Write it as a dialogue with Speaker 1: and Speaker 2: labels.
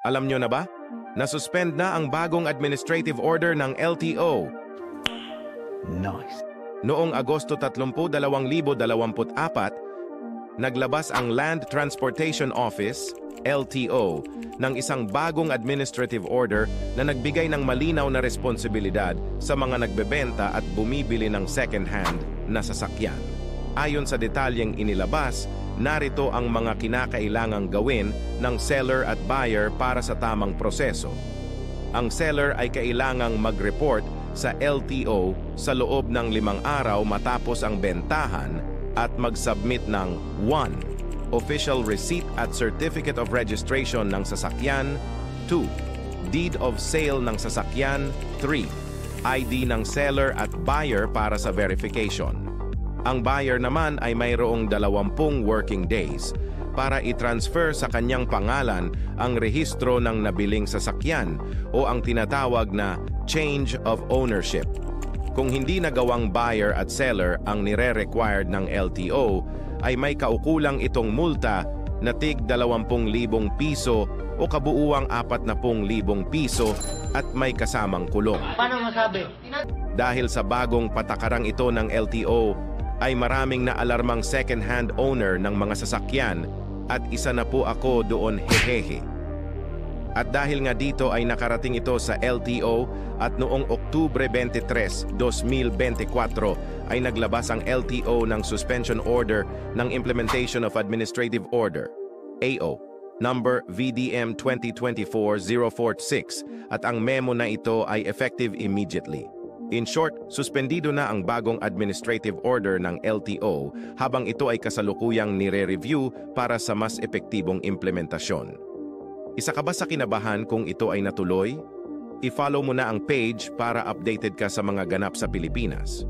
Speaker 1: Alam nyo na ba? Nasuspend na ang bagong administrative order ng LTO.
Speaker 2: Nice.
Speaker 1: Noong Agosto 30, 2024, naglabas ang Land Transportation Office, LTO, ng isang bagong administrative order na nagbigay ng malinaw na responsibilidad sa mga nagbebenta at bumibili ng second-hand na sasakyan. Ayon sa detalyeng inilabas, narito ang mga kinakailangang gawin ng seller at buyer para sa tamang proseso. Ang seller ay kailangang mag-report sa LTO sa loob ng 5 araw matapos ang bentahan at mag-submit ng 1. Official receipt at certificate of registration ng sasakyan. 2. Deed of sale ng sasakyan. 3. ID ng seller at buyer para sa verification. Ang buyer naman ay mayroong 20 working days para i-transfer sa kanyang pangalan ang rehistro ng nabiling sasakyan o ang tinatawag na change of ownership. Kung hindi nagawang buyer at seller ang nire-required ng LTO, ay may kaukulang itong multa na tig 20,000 piso o kabuuang 40,000 piso at may kasamang kulong.
Speaker 3: Paano masabi?
Speaker 1: Dahil sa bagong patakarang ito ng LTO, ay maraming naalarmang second-hand owner ng mga sasakyan at isa na po ako doon, hehehe. At dahil nga dito ay nakarating ito sa LTO at noong Oktubre 23, 2024 ay naglabas ang LTO ng suspension order ng Implementation of Administrative Order, AO, number VDM 2024-046 at ang memo na ito ay effective immediately. In short, suspendido na ang bagong administrative order ng LTO habang ito ay kasalukuyang nire-review para sa mas epektibong implementasyon. Isa ka ba sa kinabahan kung ito ay natuloy? I-follow mo na ang page para updated ka sa mga ganap sa Pilipinas.